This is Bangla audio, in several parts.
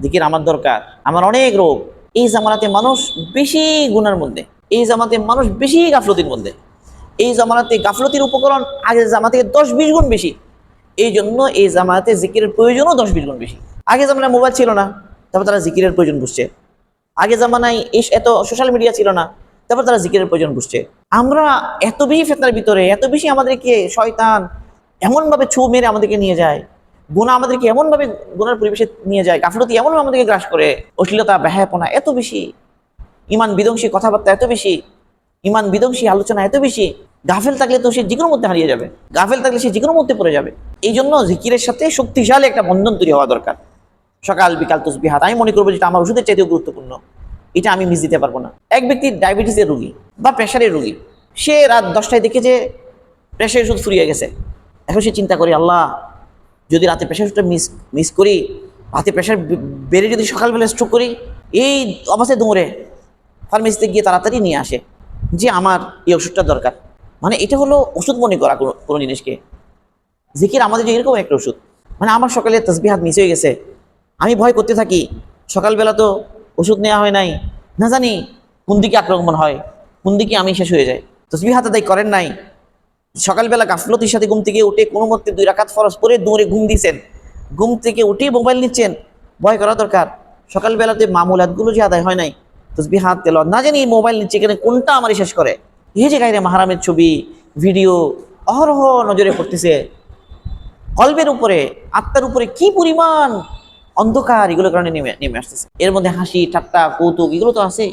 জিকির আমার দরকার, আমার অনেক রোগ। এই জামানাতে মানুষ বেশি গুনার মধ্যে, এই জামাতে মানুষ বেশি গাফলতির মধ্যে, এই জামানাতে গাফলতির উপকরণ আগের জামাতে 10-20 গুণ বেশি। এই জন্য এই জামাতে জিকিরের প্রয়োজনও 10-20 গুণ বেশি। আগে জামানায় মোবাইল ছিল না, তারপর তারা জিকিরের প্রয়োজন বুঝছে। আগে জামানায় এত সোশ্যাল মিডিয়া ছিল না, তারপর তারা জিকিরের প্রয়োজন বুঝছে। আমরা এত বেশি ফিতনার ভিতরে, এত বেশি আমাদেরকে শয়তান এমনভাবে ছু মেরে আমাদেরকে নিয়ে যায়, গুনাহ আমাদেরকে এমনভাবে গুনার পরিবেশে নিয়ে যায়, গাফলতি এমনভাবে আমাদেরকে গ্রাস করে, অশ্লীলতা বেহায়াপনা এত বেশি, ইমান বিধ্বংসী কথাবার্তা এত বেশি, ইমান বিধ্বংসী আলোচনা এত বেশি। গাফেল থাকলে তো সে যেকোনো মধ্যে হারিয়ে যাবে, গাফেল থাকলে সে যেকোনো মধ্যে পড়ে যাবে। এই জন্য জিকিরের সাথে শক্তিশালী একটা বন্ধন তৈরি হওয়া দরকার। সকাল বিকাল তসবিহাত, আমি মনে করবো যেটা আমার ওষুধের চাইতেও গুরুত্বপূর্ণ, এটা আমি মিস দিতে পারবো না। এক ব্যক্তি ডায়াবেটিসের রোগী বা প্রেশারের রোগী, সে রাত 10টায় দেখে যে প্রেশারের ওষুধ ফুরিয়ে গেছে। এখন সে চিন্তা করে, আল্লাহ যদি রাতে প্রেশার ওষুধটা মিস করি, রাতে প্রেশার বেড়ে যদি সকালবেলা স্ট্রোক করি, এই অবস্থায় দৌড়ে ফার্মেসিতে গিয়ে তাড়াতাড়ি নিয়ে আসে যে আমার এই ওষুধটা দরকার। মানে এটা হলো ওষুধ মনে করা কোনো জিনিসকে। জিকির আমাদের যে এরকম একটা ওষুধ। মানে আমার সকালে তাসবিহাত মিস হয়ে গেছে, আমি ভয় করতে থাকি, সকালবেলা তো ওষুধ নেওয়া হয় নাই, না জানি কোন দিকে আক্রমণ হয়, কোন দিকে আমি শেষ হয়ে যাই। তাসবিহাত আদায় করেন নাই, সকালবেলা গাফলতির সাথে ঘুম থেকে উঠে কোনো মতে 2 রাকাত ফরজ পরে দৌড়ে ঘুম দিয়েছেন, ঘুম থেকে উঠে মোবাইল নিচ্ছেন, ভয় করা দরকার। সকালবেলাতে মামুলাতগুলো যে আদায় হয় নাই, তাসবিহাত তেলাওয়াত, না জানি মোবাইল নিচ্ছে এখানে কোনটা আমারই শেষ করে। এই যে গায়রে মাহারামের ছবি ভিডিও অহরহ নজরে পড়তেছে, কলবের উপরে আত্মার উপরে কি পরিমাণ অন্ধকার এগুলোর কারণে নেমে আসতেছে। এর মধ্যে হাসি ঠাট্টা কৌতুক এগুলো তো আছে,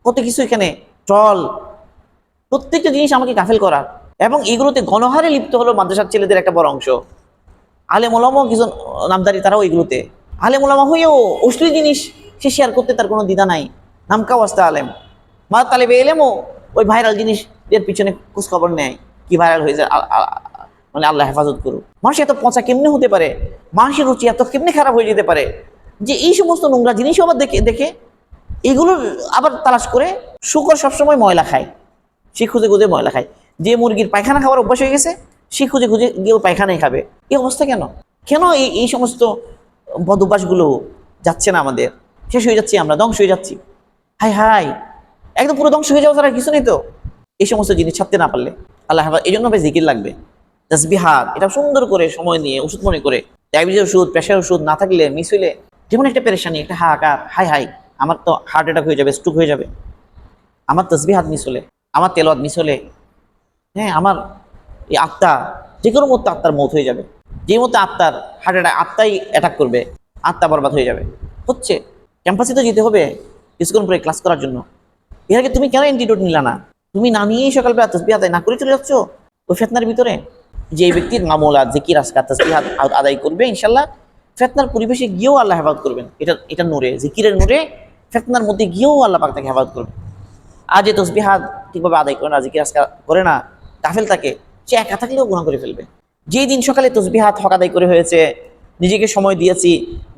কত কিছু এখানে ট্রল, প্রত্যেকটা জিনিস আমাকে গাফেল করা। এবং এগুলোতে গণহারে লিপ্ত হলো মাদ্রাসার ছেলেদের একটা বড় অংশ। আলেম ওলামাও কিছু নামদারি, তারাও এগুলোতে আলেম ওলামা হয়েও অশ্লীল জিনিস সে শেয়ার করতে তার কোনো দ্বিধা নাই। নামকা ওয়াস্তা আলেম, মা তালেবে এলেমও ওই ভাইরাল জিনিস এর পিছনে খোঁজ খবর নেয়, কি ভাইরাল হয়ে যায়, মানে আল্লাহ হেফাজত করুক। মানুষ এত পচা কেমনে হতে পারে, মানুষের রুচি এত কেমনে খারাপ হয়ে যেতে পারে যে এই সমস্ত নোংরা জিনিসও আবার দেখে এগুলো আবার তালাশ করে। শুকর সবসময় ময়লা খায়, সে খুঁজে খুঁজে ময়লা খায়। যে মুরগির পায়খানা খাওয়ার অভ্যাস হয়ে গেছে, সে খুঁজে খুঁজে গিয়েও পায়খানায় খাবে। এই অবস্থা কেন? কেন এই সমস্ত বদ অভ্যাসগুলো যাচ্ছে না আমাদের? শেষ হয়ে যাচ্ছি আমরা, ধ্বংস হয়ে যাচ্ছি। হাই হাই, একদম পুরো ধ্বংস হয়ে যাওয়া ছাড়া কিছু নেই তো এই সমস্ত জিনিস ছাড়তে না পারলে। আল্লাহ এই জন্য ভাই জিকির লাগবে, তাসবিহাত, এটা সুন্দর করে সময় নিয়ে ওষুধ মনে করে। ডায়াবেটিসের ওষুধ, প্রেশার ওষুধ না থাকলে মিস হইলে যেমন একটা পেরেশানি, একটা হাহাকার, হাই হাই আমার তো হার্ট অ্যাটাক হয়ে যাবে, স্ট্রোক হয়ে যাবে, আমার তাসবিহাত মিস হলে, আমার তেলাওয়াত মিস হলে, হ্যাঁ আমার এই আত্মা, যে কোনো মতো আত্মার মৌত হয়ে যাবে। যে মতো আত্মার হার্ট অ্যাটাক, আত্মাই অ্যাটাক করবে, আত্মা বরবাদ হয়ে যাবে। হচ্ছে ক্যাম্পাসে তো যেতে হবে কিছুক্ষণ পরে ক্লাস করার জন্য। এর আগে তুমি কেন অ্যান্টিডোট নিলা না? তুমি না নিয়েই সকালবেলা তাসবিহাত আদায় না করে চলে যাচ্ছ ওই ফেতনার ভিতরে। যে ব্যক্তির মামুলাত জিকির আজকার তাসবিহাত আদায় করবে, ইনশাল্লাহ ফেতনার পরিবেশে গিয়েও আল্লাহ হেফাজত করবেন। এটা নূরে, জিকিরের নূরে ফেতনার মধ্যে গিয়েও আল্লাহ পাক তাকে হেফাজত করবেন। আর যে তসবিহাত ঠিকভাবে আদায় করে না, জিকির আজকার করে না, গাফেল থাকে, সে একা থাকলেও গুনাহ করে ফেলবে। যেই দিন সকালে তসবিহাত হক আদায় করে হয়েছে, নিজেকে সময় দিয়েছি,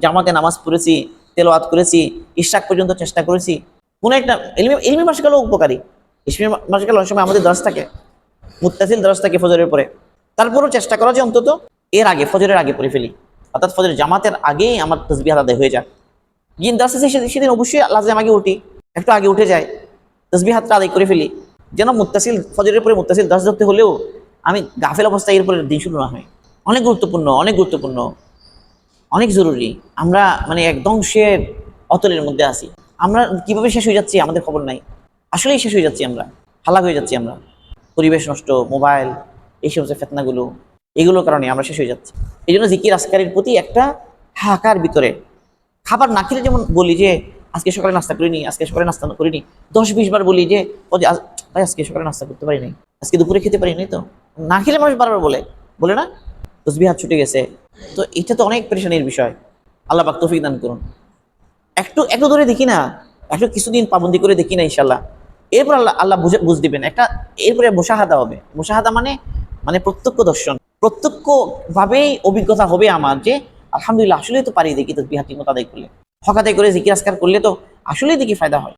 জামাতে নামাজ পড়েছি, তেলাওয়াত করেছি, ইশরাক পর্যন্ত চেষ্টা করেছি, কোনো একটা ইলমি মাসকালও উপকারী। ইলমি মাসকাল অনেক সময় আমাদের দরস থাকে, মুত্তাসিল দরস থাকে ফজরের পরে, তারপরও চেষ্টা করা যে অন্তত এর আগে, ফজরের আগে পড়ে ফেলি, অর্থাৎ ফজরের জামাতের আগেই আমার তাসবিহাত আদায় হয়ে যায়। দিন দরস আছে সেদিন অবশ্যই লাজেম আগে উঠি, একটু আগে উঠে যায়, তাসবিহাতটা আদায় করে ফেলি, যেন মুত্তাসিল ফজরের পরে মুত্তাসিল দরস ধরতে হলেও আমি গাফেল অবস্থায় এরপরে দিন শুরু না হয়। অনেক গুরুত্বপূর্ণ, অনেক গুরুত্বপূর্ণ, অনেক জরুরি। আমরা মানে এক ধ্বংসের অতলের মধ্যে আছি। আমরা কিভাবে শেষ হয়ে যাচ্ছি আমাদের খবর নাই, আসলেই শেষ হয়ে যাচ্ছি আমরা, হালাক হয়ে যাচ্ছি আমরা। পরিবেশ নষ্ট, মোবাইল, এই সমস্ত ফেতনাগুলো, এগুলোর কারণে আমরা শেষ হয়ে যাচ্ছি। এই জন্য জিকির আজকারের প্রতি একটা হাহাকার ভিতরে। খাবার না খেলে যেমন বলি যে আজকে সকালে নাস্তা করিনি, আজকে সকালে নাস্তা করিনি, 10-20 বার বলি যে ভাই আজকে সকালে নাস্তা করতে পারি নাই, আজকে দুপুরে খেতে পারি নাই। তো না খেলে মানুষ বারবার বলে না তসবিহাত ছুটে গেছে। তো এটা তো অনেক পেরেশানির বিষয়। আল্লাহ পাক তৌফিক দান করুন। একটু ধরে দেখি না, একটু কিছুদিন পাবন্দি করে দেখি না, ইনশাল্লাহ এরপর আল্লাহ বুঝ দিবেন। এরপরে মুশাহাদা হবে। মুশাহাদা মানে প্রত্যক্ষ দর্শন, প্রত্যক্ষ ভাবেই অভিজ্ঞতা হবে আমার যে আলহামদুলিল্লাহ আসলেই তো পারি দেখি তসবিহাত ঠিক মতো আদায় করলে, হক আদায় করে জিকির আজকার করলে তো আসলেই দেখি ফায়দা হয়।